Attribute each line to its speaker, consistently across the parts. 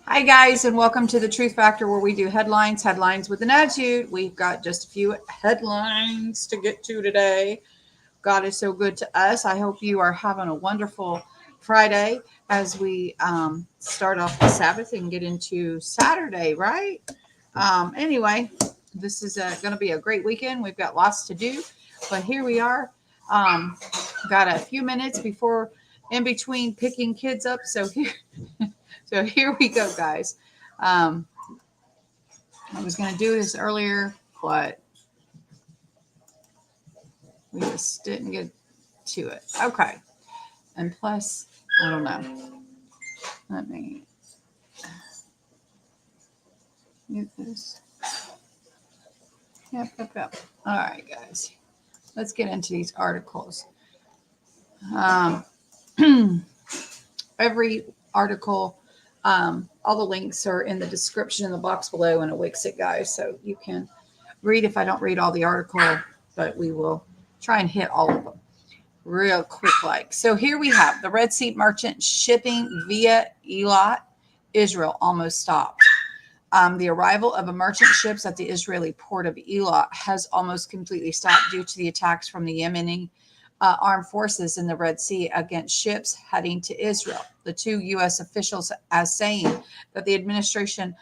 Speaker 1: Hi, guys, and welcome to the Truth Factor, where we do headlines with an attitude. We've got just a few headlines to get to today. God is so good to us. I hope you are having a wonderful Friday as we start off the Sabbath and get into Saturday, right? Anyway, this is going to be a great weekend. We've got lots to do, but here we are. Um, got a few minutes before in between picking kids up. So here we go, guys. Um, I was going to do this earlier, but we just didn't get to it. Okay. And plus, I don't know. Let me mute this. Yep. All right, guys. Let's get into these articles. Um, every article, all the links are in the description in the box below and a Wixit, guys. So you can read if I don't read all the article, but we will try and hit all of them real quick. So here we have the Red Sea merchant shipping via Eilat, Israel almost stopped. The arrival of a merchant ships at the Israeli port of Eilat has almost completely stopped due to the attacks from the Yemeni armed forces in the Red Sea against ships heading to Israel. The two U.S. officials as saying that the administration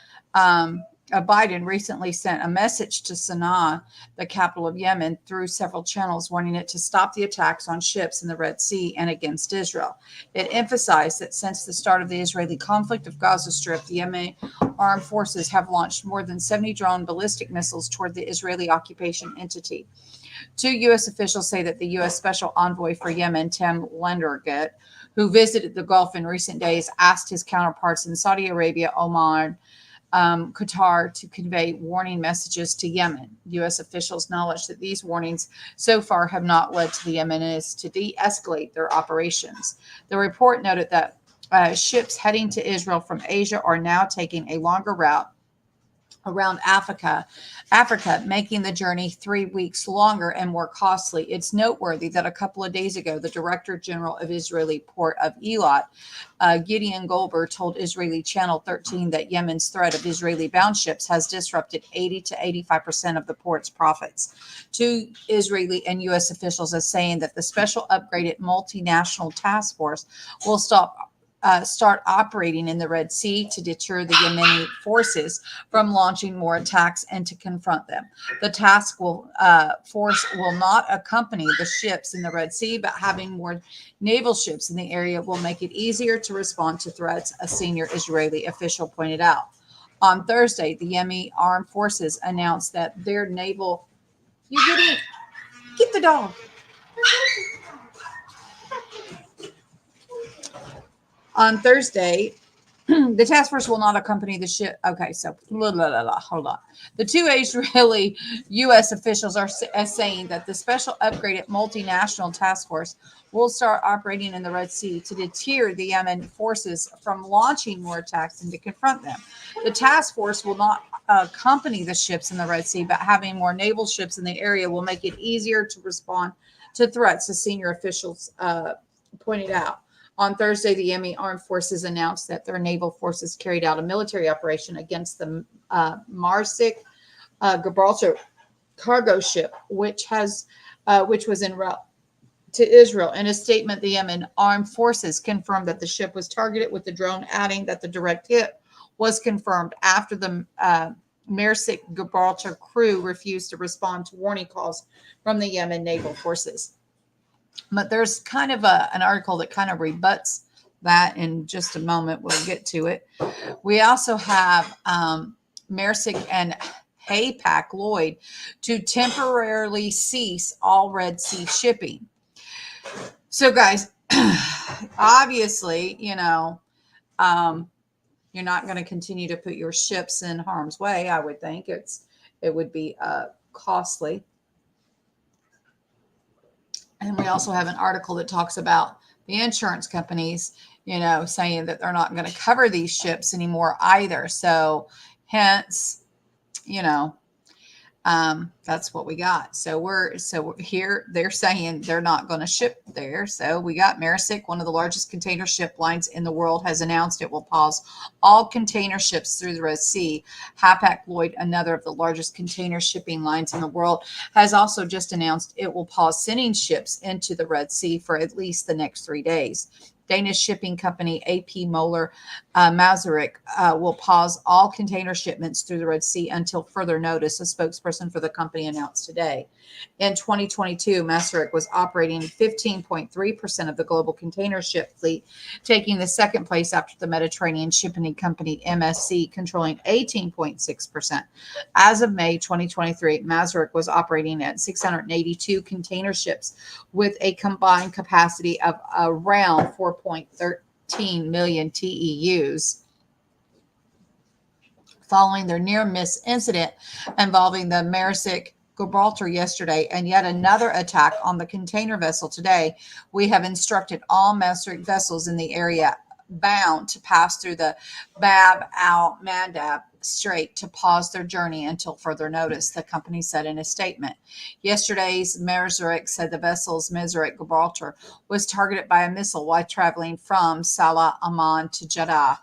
Speaker 1: Biden recently sent a message to Sana'a, the capital of Yemen, through several channels, warning it to stop the attacks on ships in the Red Sea and against Israel. It emphasized that since the start of the Israeli conflict of Gaza Strip, the Yemeni armed forces have launched more than 70 drone ballistic missiles toward the Israeli occupation entity. Two U.S. officials say that the U.S. Special Envoy for Yemen, Tim Lenderget, who visited the Gulf in recent days, asked his counterparts in Saudi Arabia, Oman, Qatar to convey warning messages to Yemen. U.S. officials acknowledge that these warnings so far have not led to the Yemenis to de-escalate their operations. The report noted that ships heading to Israel from Asia are now taking a longer route around Africa, making the journey 3 weeks longer and more costly. It's noteworthy that a couple of days ago, the Director General of Israeli Port of Eilat, Gideon Goldberg, told Israeli Channel 13 that Yemen's threat of Israeli-bound ships has disrupted 80 to 85% of the port's profits. Two Israeli and U.S. officials are saying that the special upgraded multinational task force will start operating in the Red Sea to deter the Yemeni forces from launching more attacks and to confront them. The force will not accompany the ships in the Red Sea, but having more naval ships in the area will make it easier to respond to threats, a senior Israeli official pointed out. On Thursday, the Yemeni armed forces announced that their naval... You get the dog. On Thursday, the task force will not accompany the ship. Okay, so hold on. The two Israeli U.S. officials are saying that the special upgraded multinational task force will start operating in the Red Sea to deter the Yemen forces from launching more attacks and to confront them. The task force will not accompany the ships in the Red Sea, but having more naval ships in the area will make it easier to respond to threats, the senior officials pointed out. On Thursday, the Yemeni armed forces announced that their naval forces carried out a military operation against the Marsic Gibraltar cargo ship, which was en route to Israel. In a statement, the Yemen armed forces confirmed that the ship was targeted with the drone, adding that the direct hit was confirmed after the Marsic Gibraltar crew refused to respond to warning calls from the Yemen naval forces. But there's kind of an article that kind of rebuts that in just a moment. We'll get to it. We also have Marsic and Hapag Lloyd to temporarily cease all Red Sea shipping. So, guys, obviously, you're not going to continue to put your ships in harm's way. I would think it would be costly. And we also have an article that talks about the insurance companies, saying that they're not going to cover these ships anymore either. So hence, That's what we got. So here they're saying they're not going to ship there. So we got Maersk, one of the largest container ship lines in the world, has announced it will pause all container ships through the Red Sea. Hapag-Lloyd, another of the largest container shipping lines in the world, has also just announced it will pause sending ships into the Red Sea for at least the next 3 days. Danish shipping company AP Moller Maersk will pause all container shipments through the Red Sea until further notice, a spokesperson for the company announced today. In 2022, Maersk was operating 15.3% of the global container ship fleet, taking the second place after the Mediterranean shipping company MSC, controlling 18.6%. As of May 2023, Maersk was operating at 682 container ships with a combined capacity of around 4.13 million TEUs. Following their near miss incident involving the Maersk Gibraltar yesterday and yet another attack on the container vessel today, we have instructed all Maersk vessels in the area bound to pass through the Bab al-Mandab Strait to pause their journey until further notice, the company said in a statement. Yesterday's Maersk said the vessel's Maersk Gibraltar was targeted by a missile while traveling from Salah Aman to Jeddah.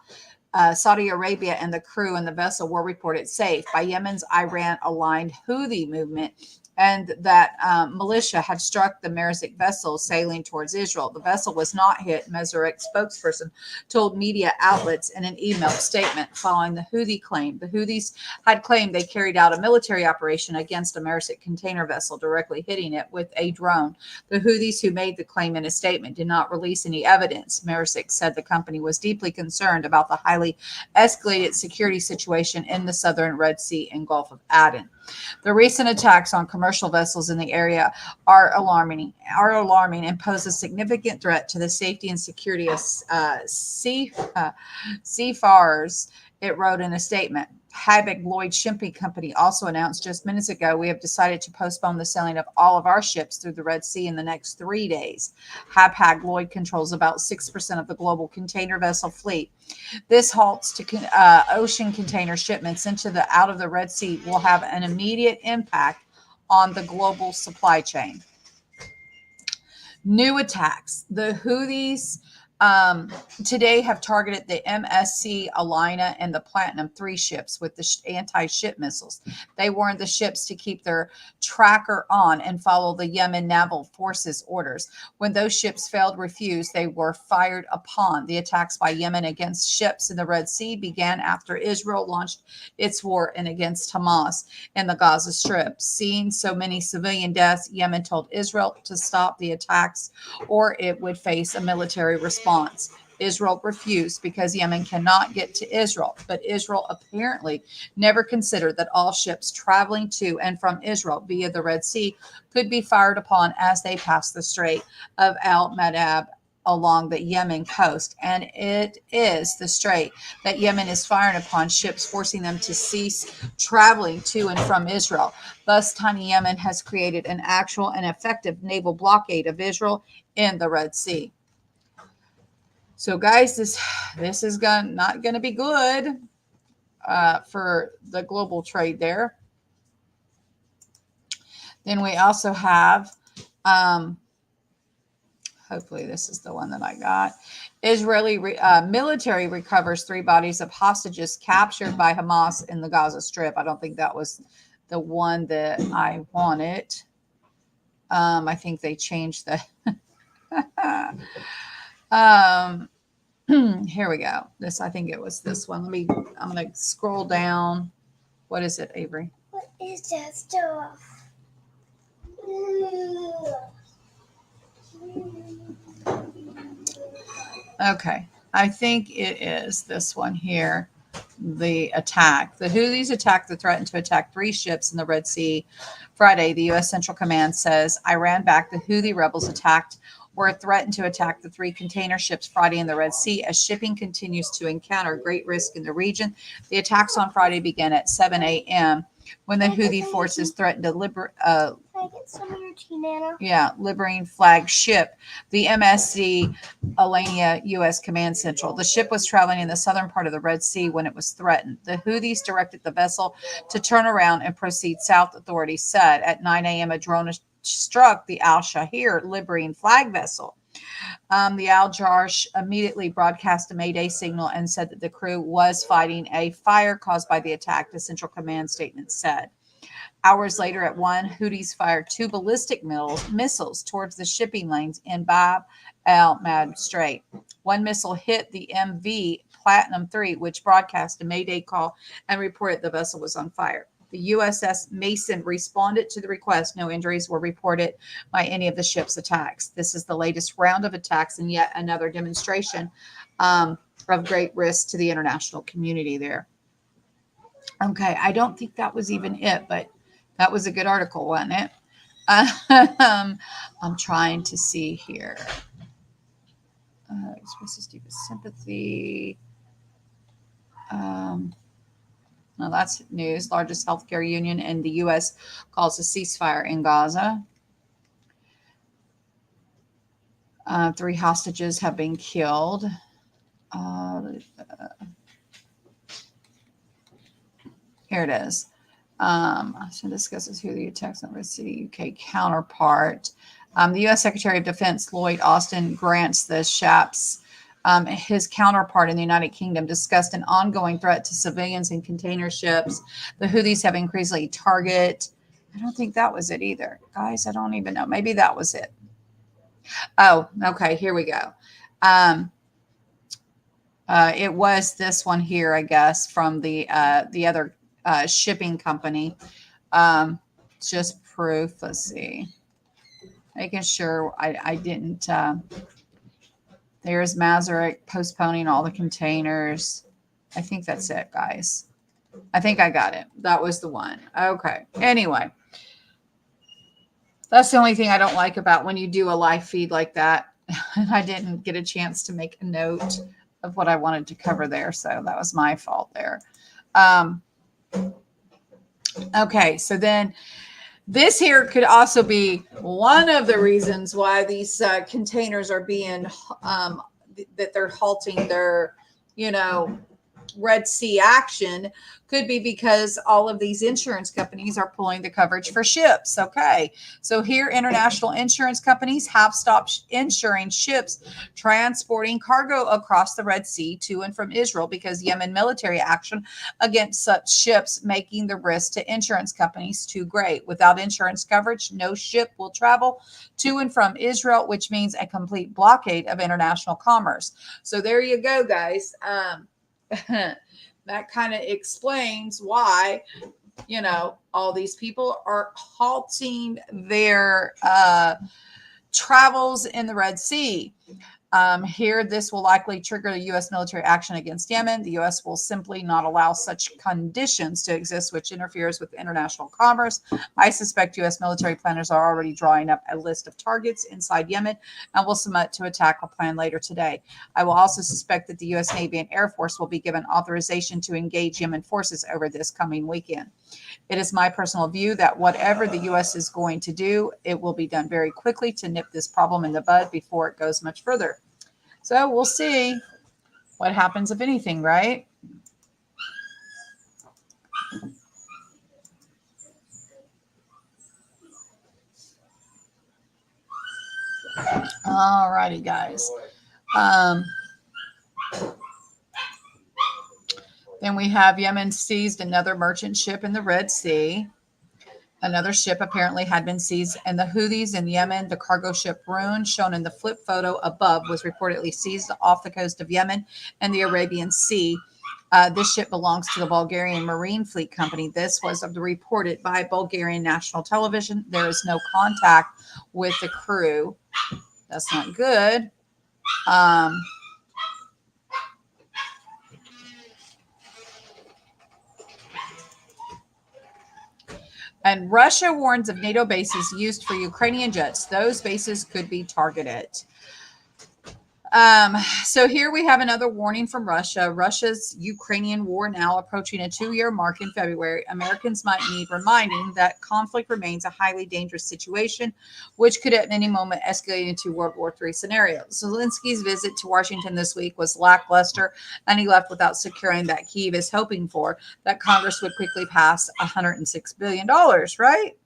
Speaker 1: Saudi Arabia and the crew and the vessel were reported safe by Yemen's Iran-aligned Houthi movement, and that militia had struck the Maersk vessel sailing towards Israel. The vessel was not hit, Maersk spokesperson told media outlets in an emailed statement following the Houthi claim. The Houthis had claimed they carried out a military operation against a Maersk container vessel, directly hitting it with a drone. The Houthis, who made the claim in a statement, did not release any evidence. Maersk said the company was deeply concerned about the highly escalated security situation in the southern Red Sea and Gulf of Aden. The recent attacks on commercial vessels in the area are alarming and pose a significant threat to the safety and security of seafarers, it wrote in a statement. Hapag-Lloyd Shipping Company also announced just minutes ago, we have decided to postpone the sailing of all of our ships through the Red Sea in the next 3 days. Hapag-Lloyd controls about 6% of the global container vessel fleet. This halts to ocean container shipments out of the Red Sea will have an immediate impact on the global supply chain. New attacks. The Houthis today have targeted the MSC Alina and the Platinum 3 ships with the anti-ship missiles. They warned the ships to keep their tracker on and follow the Yemen Naval Forces orders. When those ships failed to refuse, they were fired upon. The attacks by Yemen against ships in the Red Sea began after Israel launched its war against Hamas in the Gaza Strip. Seeing so many civilian deaths, Yemen told Israel to stop the attacks or it would face a military response. Israel refused because Yemen cannot get to Israel, but Israel apparently never considered that all ships traveling to and from Israel via the Red Sea could be fired upon as they passed the Strait of al-Mandab along the Yemen coast. And it is the strait that Yemen is firing upon ships, forcing them to cease traveling to and from Israel. Thus, tiny Yemen has created an actual and effective naval blockade of Israel in the Red Sea. So, guys, this is not going to be good for the global trade there. Then we also have, hopefully this is the one that I got. Israeli military recovers 3 bodies of hostages captured by Hamas in the Gaza Strip. I don't think that was the one that I wanted. I think they changed the... Here we go. I think it was this one. I'm going to scroll down. What is it, Avery?
Speaker 2: What is that stuff?
Speaker 1: Okay. I think it is this one here. The attack. The Houthis attacked the threatened to attack 3 ships in the Red Sea Friday. The U.S. Central Command says Iran backed the Houthi rebels attacked or threatened to attack the 3 container ships Friday in the Red Sea as shipping continues to encounter great risk in the region. The attacks on Friday began at 7 a.m. when the Houthi forces threatened to
Speaker 2: Can I get some of your tea, Nana?
Speaker 1: Yeah, Liberian flag ship, the MSC Alania U.S. Command Central. The ship was traveling in the southern part of the Red Sea when it was threatened. The Houthis directed the vessel to turn around and proceed south, authorities said. At 9 a.m., a drone struck the Al Shahir Liberian flag vessel. The Al Jarsh immediately broadcast a Mayday signal and said that the crew was fighting a fire caused by the attack, the Central Command statement said. Hours later at 1, Houthis fired 2 ballistic missiles towards the shipping lanes in Bab el-Mad Strait. One missile hit the MV Platinum 3, which broadcast a Mayday call and reported the vessel was on fire. The USS Mason responded to the request. No injuries were reported by any of the ship's attacks. This is the latest round of attacks and yet another demonstration of great risk to the international community there. Okay, I don't think that was even it, but that was a good article, wasn't it? I'm trying to see here. Expresses deepest sympathy. Now that's news. Largest healthcare union in the U.S. calls a ceasefire in Gaza. 3 hostages have been killed. Here it is. So discusses who the attacks on Red City UK counterpart. The U.S. Secretary of Defense Lloyd Austin grants the SHAPS. His counterpart in the United Kingdom discussed an ongoing threat to civilians and container ships. The Houthis have increasingly target. I don't think that was it either. Guys, I don't even know. Maybe that was it. Oh, okay. Here we go. It was this one here, I guess, from the other shipping company. Just proof. Let's see. Making sure I didn't. There's Masaryk postponing all the containers. I think that's it, guys. I think I got it. That was the one. Okay. Anyway, that's the only thing I don't like about when you do a live feed like that. And I didn't get a chance to make a note of what I wanted to cover there. So that was my fault there. Okay. So then this here could also be one of the reasons why these containers are being, that they're halting their, Red Sea action, could be because all of these insurance companies are pulling the coverage for ships. Okay. So here, international insurance companies have stopped insuring ships transporting cargo across the Red Sea to and from Israel because Yemen military action against such ships, making the risk to insurance companies too great. Without insurance coverage, no ship will travel to and from Israel, which means a complete blockade of international commerce. So there you go, guys. That kind of explains why, all these people are halting their travels in the Red Sea. Here, this will likely trigger the U.S. military action against Yemen. The U.S. will simply not allow such conditions to exist, which interferes with international commerce. I suspect U.S. military planners are already drawing up a list of targets inside Yemen and will submit to attack a plan later today. I will also suspect that the U.S. Navy and Air Force will be given authorization to engage Yemen forces over this coming weekend. It is my personal view that whatever the U.S. is going to do, it will be done very quickly to nip this problem in the bud before it goes much further. So we'll see what happens, if anything, right? All righty, guys. Then we have Yemen seized another merchant ship in the Red Sea. Another ship apparently had been seized, and the Houthis in Yemen, the cargo ship Rune, shown in the flip photo above, was reportedly seized off the coast of Yemen and the Arabian Sea. This ship belongs to the Bulgarian Marine Fleet Company. This was reported by Bulgarian national television. There is no contact with the crew. That's not good. And Russia warns of NATO bases used for Ukrainian jets. Those bases could be targeted. So here we have another warning from Russia. Russia's Ukrainian war now approaching a 2-year mark in February. Americans might need reminding that conflict remains a highly dangerous situation, which could at any moment escalate into World War III scenario. Zelensky's visit to Washington this week was lackluster, and he left without securing that Kyiv is hoping for, that Congress would quickly pass $106 billion, right?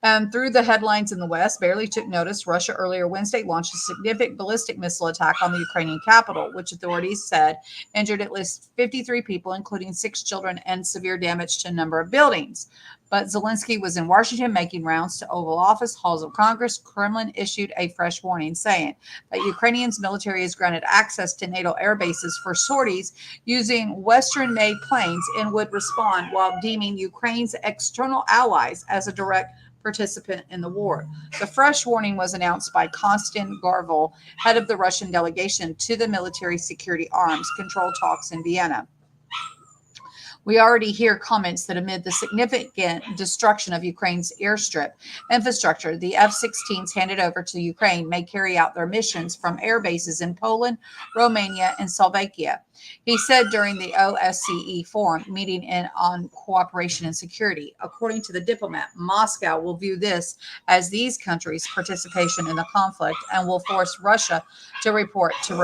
Speaker 1: And through the headlines in the West, barely took notice. Russia earlier Wednesday launched a significant ballistic missile attack on the Ukrainian capital, which authorities said injured at least 53 people, including 6 children, and severe damage to a number of buildings. But Zelensky was in Washington making rounds to Oval Office, halls of Congress. Kremlin issued a fresh warning saying that Ukrainians' military is granted access to NATO air bases for sorties using Western-made planes and would respond while deeming Ukraine's external allies as a direct participant in the war. The fresh warning was announced by Konstantin Garvel, head of the Russian delegation to the military security arms control talks in Vienna. We already hear comments that amid the significant destruction of Ukraine's airstrip infrastructure, the F-16s handed over to Ukraine may carry out their missions from air bases in Poland, Romania, and Slovakia. He said during the OSCE forum meeting on cooperation and security. According to the diplomat, Moscow will view this as these countries' participation in the conflict and will force Russia to report to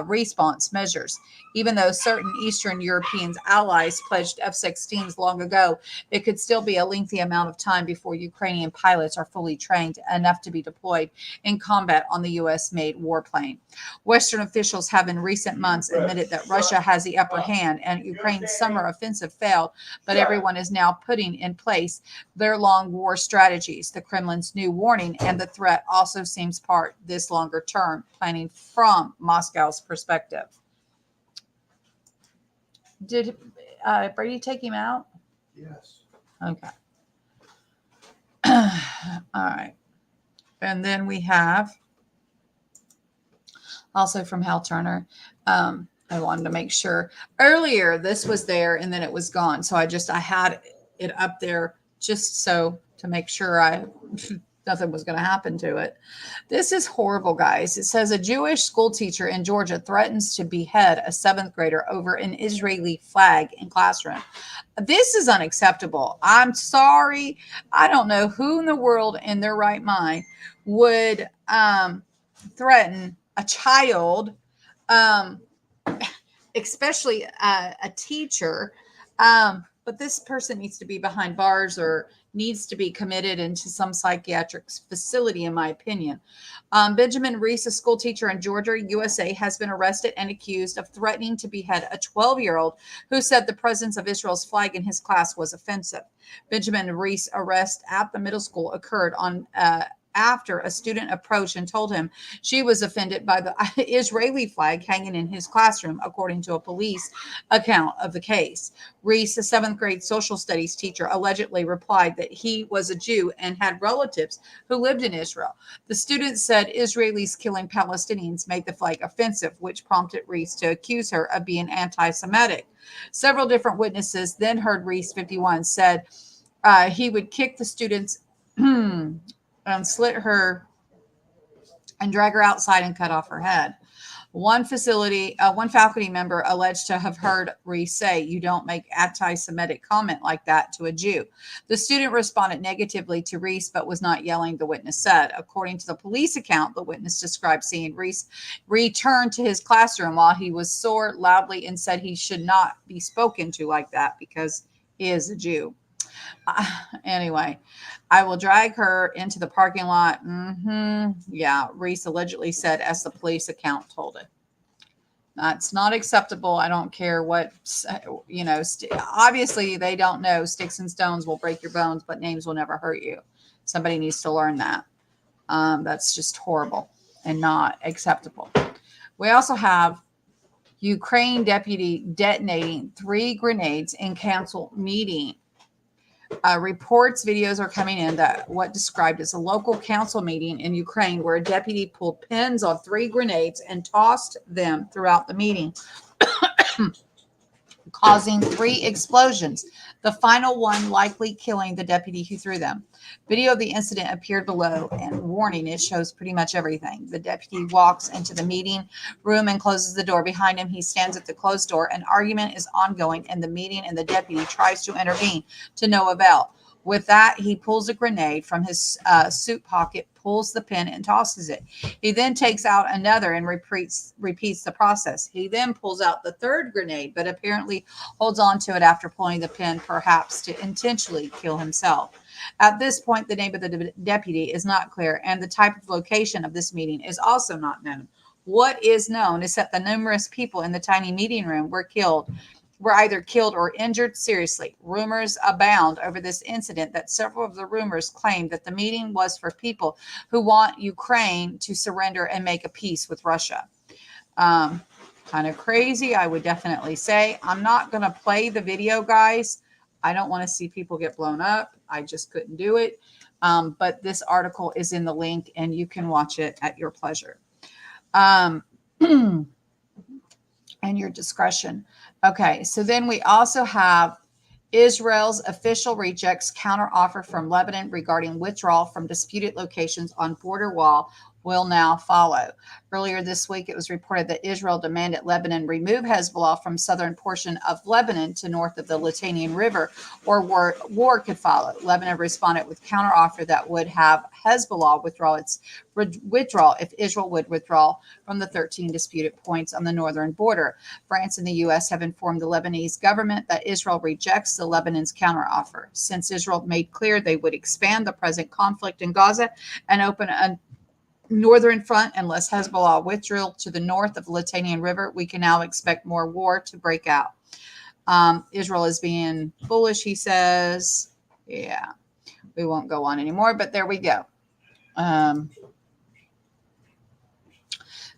Speaker 1: response measures. Even though certain Eastern European allies pledged F-16s long ago, it could still be a lengthy amount of time before Ukrainian pilots are fully trained enough to be deployed in combat on the U.S.-made warplane. Western officials have in recent months admitted that Russia has the upper hand and Ukraine's summer offensive failed, but everyone is now putting in place their long war strategies. The Kremlin's new warning and the threat also seems part this longer term planning from Moscow's perspective. Did Brady take him out?
Speaker 3: Yes.
Speaker 1: Okay. All right. And then we have also from Hal Turner. I wanted to make sure earlier this was there and then it was gone. So I had it up there just so to make sure nothing was going to happen to it. This is horrible, guys. It says a Jewish school teacher in Georgia threatens to behead a 7th grader over an Israeli flag in classroom. This is unacceptable. I'm sorry. I don't know who in the world in their right mind would threaten a child, especially a teacher. But this person needs to be behind bars or needs to be committed into some psychiatric facility, in my opinion. Benjamin Reese, a school teacher in Georgia, USA, has been arrested and accused of threatening to behead a 12-year-old who said the presence of Israel's flag in his class was offensive. Benjamin Reese's arrest at the middle school occurred on after a student approached and told him she was offended by the Israeli flag hanging in his classroom, according to a police account of the case. Reese, a 7th grade social studies teacher, allegedly replied that he was a Jew and had relatives who lived in Israel. The student said Israelis killing Palestinians made the flag offensive, which prompted Reese to accuse her of being anti-Semitic. Several different witnesses then heard Reese, 51, said he would kick the students slit her and drag her outside and cut off her head. One faculty member alleged to have heard Reese say, "You don't make anti-Semitic comment like that to a Jew." The student responded negatively to Reese, but was not yelling, the witness said. According to the police account, the witness described seeing Reese return to his classroom while he was sore loudly and said he should not be spoken to like that because he is a Jew. Anyway, I will drag her into the parking lot. Yeah, Reese allegedly said, as the police account told it. That's not acceptable. I don't care what, obviously they don't know sticks and stones will break your bones, but names will never hurt you. Somebody needs to learn that. That's just horrible and not acceptable. We also have Ukraine deputy detonating 3 grenades in council meeting. Reports, videos are coming in that what described as a local council meeting in Ukraine where a deputy pulled pins on 3 grenades and tossed them throughout the meeting, causing 3 explosions, the final one likely killing the deputy who threw them. Video of the incident appeared below, and warning, it shows pretty much everything. The deputy walks into the meeting room and closes the door behind him. He stands at the closed door. An argument is ongoing in the meeting, and the deputy tries to intervene to no avail. With that, he pulls a grenade from his suit pocket, pulls the pin, and tosses it. He then takes out another and repeats the process. He then pulls out the third grenade, but apparently holds on to it after pulling the pin, perhaps to intentionally kill himself. At this point, the name of the deputy is not clear, and the type of location of this meeting is also not known. What is known is that the numerous people in the tiny meeting room were either killed or injured seriously. Rumors abound over this incident that several of the rumors claim that the meeting was for people who want Ukraine to surrender and make a peace with Russia. Kind of crazy, I would definitely say. I'm not going to play the video, guys. I don't want to see people get blown up. I just couldn't do it. But this article is in the link, and you can watch it at your pleasure. And your discretion. Okay, so then we also have Israel's official rejects counteroffer from Lebanon regarding withdrawal from disputed locations on border wall will now follow. Earlier this week, it was reported that Israel demanded Lebanon remove Hezbollah from southern portion of Lebanon to north of the Litanian River, or war could follow. Lebanon responded with counteroffer that would have Hezbollah withdraw if Israel would withdraw from the 13 disputed points on the northern border. France and the U.S. have informed the Lebanese government that Israel rejects the Lebanon's counteroffer. Since Israel made clear they would expand the present conflict in Gaza and open a northern front unless Hezbollah withdrew to the north of the Litanian River, we can now expect more war to break out. Israel is being foolish, he says. Yeah, we won't go on anymore, but there we go. Then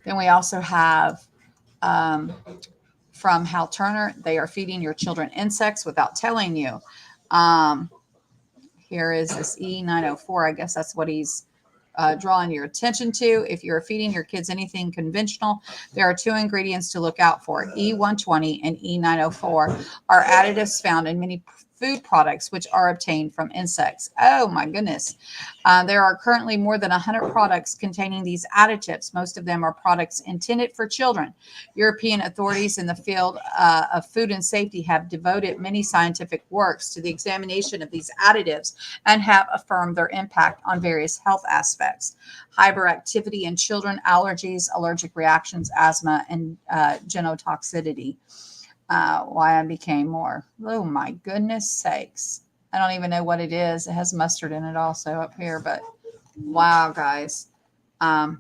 Speaker 1: we also have from Hal Turner, they are feeding your children insects without telling you. Here is this E904. I guess that's what he's drawing your attention to. If you're feeding your kids anything conventional, there are 2 ingredients to look out for. E120 and E904 are additives found in many food products which are obtained from insects. Oh my goodness. There are currently more than 100 products containing these additives. Most of them are products intended for children. European authorities in the field of food and safety have devoted many scientific works to the examination of these additives and have affirmed their impact on various health aspects. Hyperactivity in children, allergies, allergic reactions, asthma, and genotoxicity. Why I became more. Oh my goodness sakes. I don't even know what it is. It has mustard in it also up here, but wow, guys. I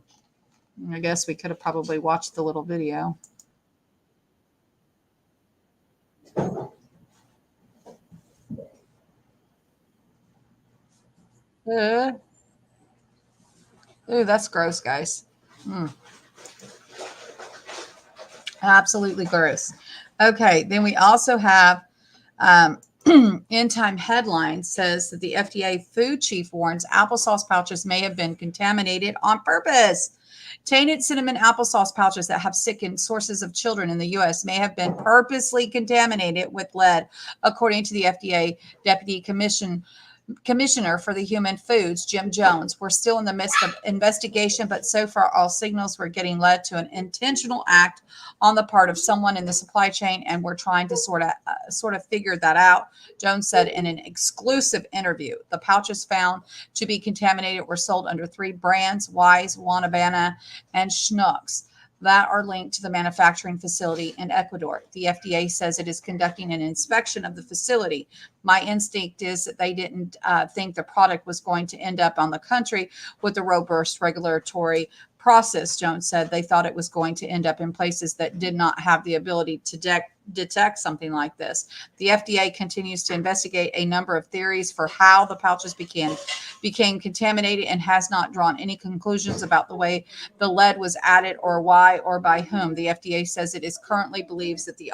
Speaker 1: guess we could have probably watched the little video. Ooh, that's gross, guys. Absolutely gross. Okay, then we also have End Time Headline says that the FDA food chief warns applesauce pouches may have been contaminated on purpose. Tainted cinnamon applesauce pouches that have sickened sources of children in the U.S. may have been purposely contaminated with lead, according to the FDA Deputy Commissioner for the Human Foods, Jim Jones. We're still in the midst of investigation, but so far all signals were getting led to an intentional act on the part of someone in the supply chain, and we're trying to sort of figure that out, Jones said in an exclusive interview. The pouches found to be contaminated were sold under 3 brands, Wise, Wanabana, and Schnucks, that are linked to the manufacturing facility in Ecuador. The FDA says it is conducting an inspection of the facility. My instinct is that they didn't think the product was going to end up on the country with a robust regulatory process, Jones said. They thought it was going to end up in places that did not have the ability to detect something like this. The FDA continues to investigate a number of theories for how the pouches became contaminated and has not drawn any conclusions about the way the lead was added or why or by whom. The FDA says it is currently believes that the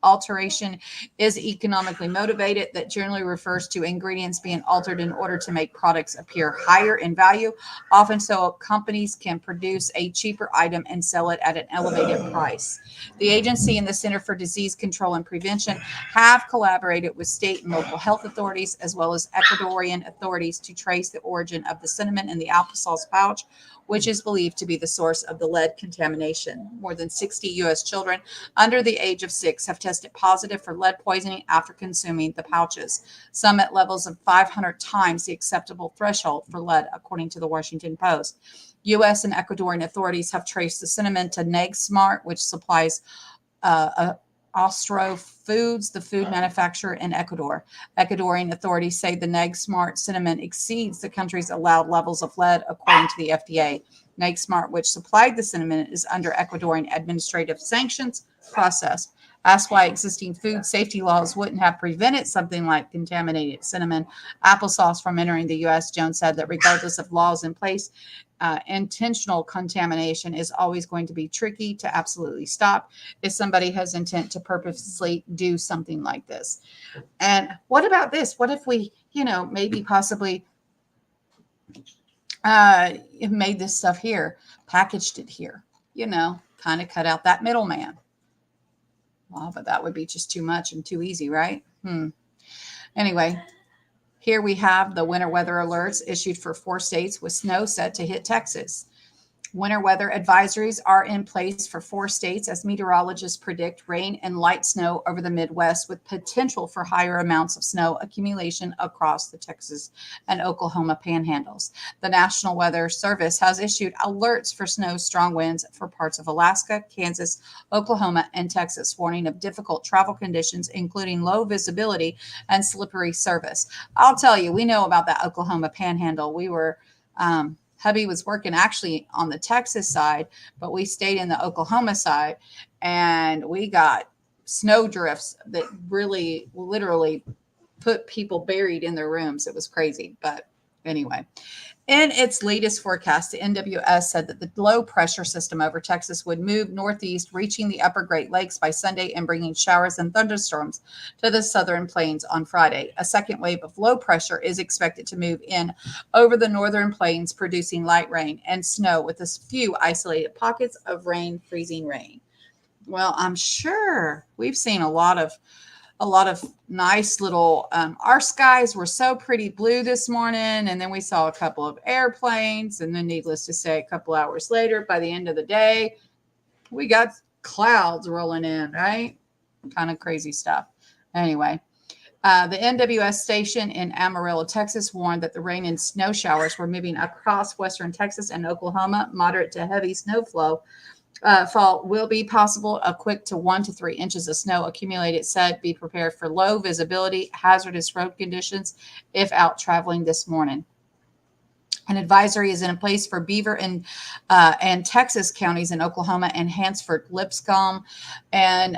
Speaker 1: alteration is economically motivated. That generally refers to ingredients being altered in order to make products appear higher in value. Often so, companies can produce a cheaper item and sell it at an elevated price. The agency and the Center for Disease Control and Prevention have collaborated with state and local health authorities as well as Ecuadorian authorities to trace the origin of the cinnamon in the applesauce pouch, which is believed to be the source of the lead contamination. More than 60 U.S. children under the age of 6 have tested positive for lead poisoning after consuming the pouches, some at levels of 500 times the acceptable threshold for lead, according to the Washington Post. U.S. and Ecuadorian authorities have traced the cinnamon to Neg Smart, which supplies Austro Foods, the food manufacturer in Ecuador. Ecuadorian authorities say the Neg Smart cinnamon exceeds the country's allowed levels of lead, according to the FDA. Neg Smart, which supplied the cinnamon, is under Ecuadorian administrative sanctions process. Asked why existing food safety laws wouldn't have prevented something like contaminated cinnamon applesauce from entering the U.S., Jones said that regardless of laws in place, intentional contamination is always going to be tricky to absolutely stop if somebody has intent to purposely do something like this. And what about this? What if we, maybe possibly made this stuff here, packaged it here, kind of cut out that middleman. Well, but that would be just too much and too easy, right? Anyway, here we have the winter weather alerts issued for 4 states with snow set to hit Texas. Winter weather advisories are in place for 4 states as meteorologists predict rain and light snow over the Midwest with potential for higher amounts of snow accumulation across the Texas and Oklahoma panhandles. The National Weather Service has issued alerts for snow, strong winds for parts of Alaska, Kansas, Oklahoma, and Texas, warning of difficult travel conditions, including low visibility and slippery surface. I'll tell you, we know about that Oklahoma panhandle. We were, hubby was working actually on the Texas side, but we stayed in the Oklahoma side, and we got snow drifts that really literally put people buried in their rooms. It was crazy. But anyway, in its latest forecast, the NWS said that the low pressure system over Texas would move northeast, reaching the upper Great Lakes by Sunday and bringing showers and thunderstorms to the southern plains on Friday. A second wave of low pressure is expected to move in over the northern plains, producing light rain and snow with a few isolated pockets of rain, freezing rain. Well, I'm sure we've seen a lot of nice little, our skies were so pretty blue this morning. And then we saw a couple of airplanes. And then needless to say, a couple hours later, by the end of the day, we got clouds rolling in, right? Kind of crazy stuff. Anyway, the NWS station in Amarillo, Texas, warned that the rain and snow showers were moving across western Texas and Oklahoma. Moderate to heavy snowfall fall will be possible. A quick to 1 to 3 inches of snow accumulated. Said be prepared for low visibility, hazardous road conditions if out traveling this morning. An advisory is in place for Beaver and Texas counties in Oklahoma and Hansford, Lipscomb, and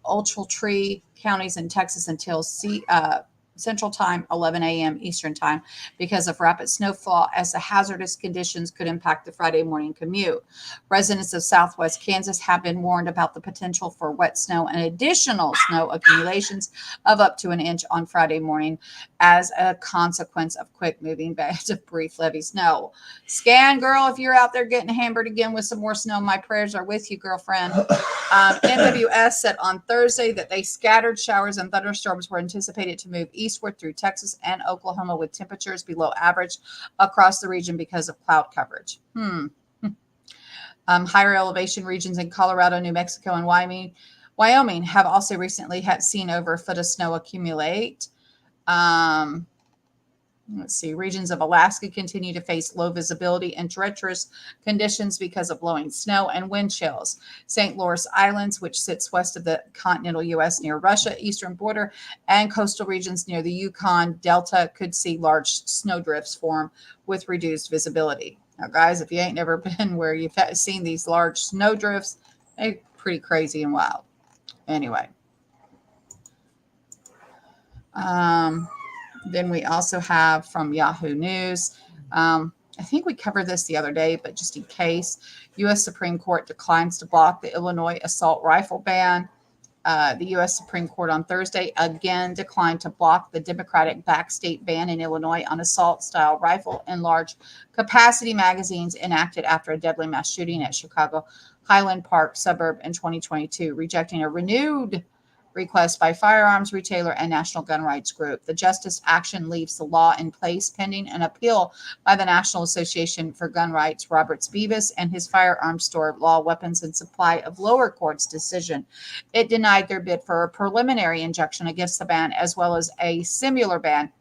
Speaker 1: Ochiltree counties in Texas until Central Time, 11 a.m. Eastern Time, because of rapid snowfall, as the hazardous conditions could impact the Friday morning commute. Residents of Southwest Kansas have been warned about the potential for wet snow and additional snow accumulations of up to an inch on Friday morning as a consequence of quick moving bands of brief levee snow. Scan, girl, if you're out there getting hammered again with some more snow, my prayers are with you, girlfriend. NWS said on Thursday that they scattered showers and thunderstorms were anticipated to move eastward through Texas and Oklahoma with temperatures below average across the region because of cloud coverage. Higher elevation regions in Colorado, New Mexico, and Wyoming have also recently seen over a foot of snow accumulate. Let's see. Regions of Alaska continue to face low visibility and treacherous conditions because of blowing snow and wind chills. St. Lawrence Islands, which sits west of the continental U.S. near Russia, eastern border, and coastal regions near the Yukon Delta could see large snowdrifts form with reduced visibility. Now, guys, if you ain't never been where you've seen these large snowdrifts, they're pretty crazy and wild. Anyway. Then we also have from Yahoo News. I think we covered this the other day, but just in case, U.S. Supreme Court declines to block the Illinois assault rifle ban. The U.S. Supreme Court on Thursday again declined to block the Democratic-backed state ban in Illinois on assault-style rifle and large-capacity magazines enacted after a deadly mass shooting at Chicago Highland Park suburb in 2022, rejecting a renewed request by firearms retailer and National Gun Rights Group. The justice action leaves the law in place pending an appeal by the National Association for Gun Rights, Roberts Beavis, and his firearms store, Law, Weapons, and Supply of lower court's decision. It denied their bid for a preliminary injunction against the ban, as well as a similar ban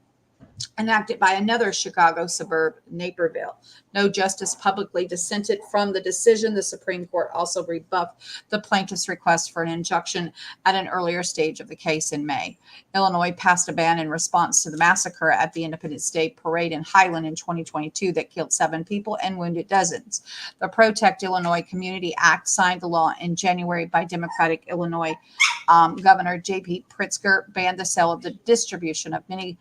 Speaker 1: enacted by another Chicago suburb, Naperville. No justice publicly dissented from the decision. The Supreme Court also rebuffed the plaintiff's request for an injunction at an earlier stage of the case in May. Illinois passed a ban in response to the massacre at the Independence Day Parade in Highland in 2022 that killed 7 people and wounded dozens. The Protect Illinois Community Act signed the law in January by Democratic Illinois Governor J.P. Pritzker, banned the sale of the distribution of many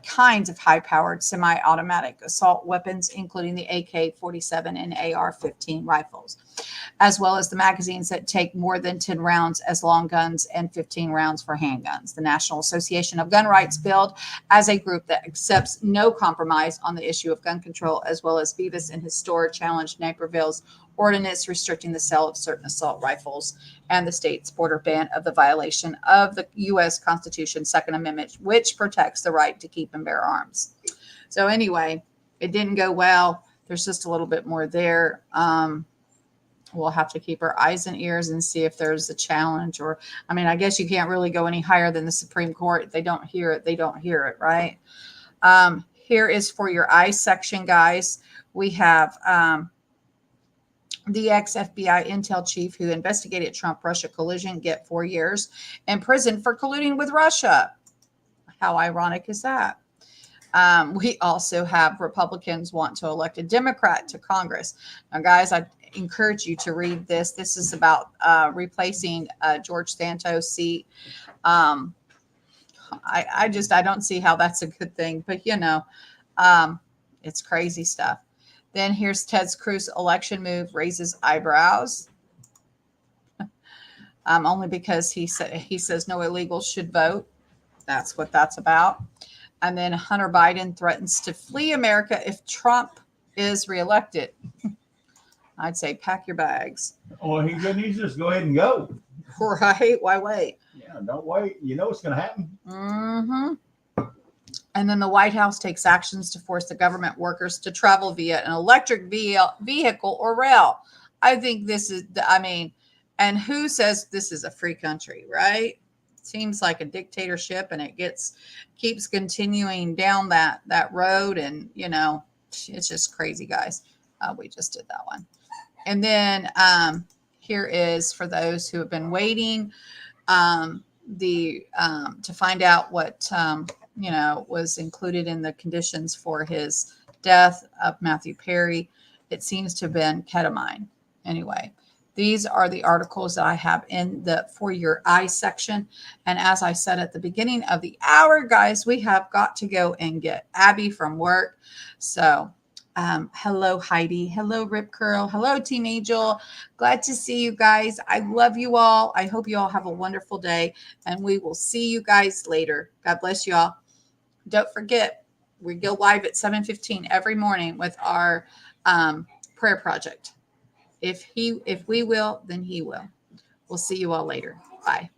Speaker 1: kinds of high-powered semi-automatic assault weapons, including the AK-47 and AR-15 rifles, as well as the magazines that take more than 10 rounds as long guns and 15 rounds for handguns. The National Association of Gun Rights, billed as a group that accepts no compromise on the issue of gun control, as well as Beavis and his store, challenged Naperville's ordinance restricting the sale of certain assault rifles and the state's border ban of the violation of the U.S. Constitution's Second Amendment, which protects the right to keep and bear arms. So anyway, it didn't go well. There's just a little bit more there. We'll have to keep our eyes and ears and see if there's a challenge, or, I mean, I guess you can't really go any higher than the Supreme Court. If they don't hear it, they don't hear it, right? Here is for your I section, guys. We have the ex-FBI intel chief who investigated Trump-Russia collusion get 4 years in prison for colluding with Russia. How ironic is that? We also have Republicans want to elect a Democrat to Congress. Now, guys, I encourage you to read this. This is about replacing George Santos' seat. I don't see how that's a good thing, but it's crazy stuff. Then here's Ted Cruz election move raises eyebrows. Only because he says no illegals should vote. That's what that's about. And then Hunter Biden threatens to flee America if Trump is reelected. I'd say pack your bags.
Speaker 3: Well, he needs to just go ahead and go.
Speaker 1: Right? Why wait?
Speaker 3: Yeah, don't wait. You know what's going to happen.
Speaker 1: Mm-hmm. And then the White House takes actions to force the government workers to travel via an electric vehicle or rail. I think this is, and who says this is a free country, right? Seems like a dictatorship, and it keeps continuing down that road, and it's just crazy, guys. We just did that one. And then here is for those who have been waiting to find out what was included in the conditions for his death of Matthew Perry. It seems to have been ketamine. Anyway, these are the articles that I have in the For Your Eye section. And as I said at the beginning of the hour, guys, we have got to go and get Abby from work. So hello, Heidi. Hello, Rip Curl. Hello, Team Angel. Glad to see you guys. I love you all. I hope you all have a wonderful day, and we will see you guys later. God bless you all. Don't forget, we go live at 7:15 every morning with our prayer project. If we will, then he will. We'll see you all later. Bye.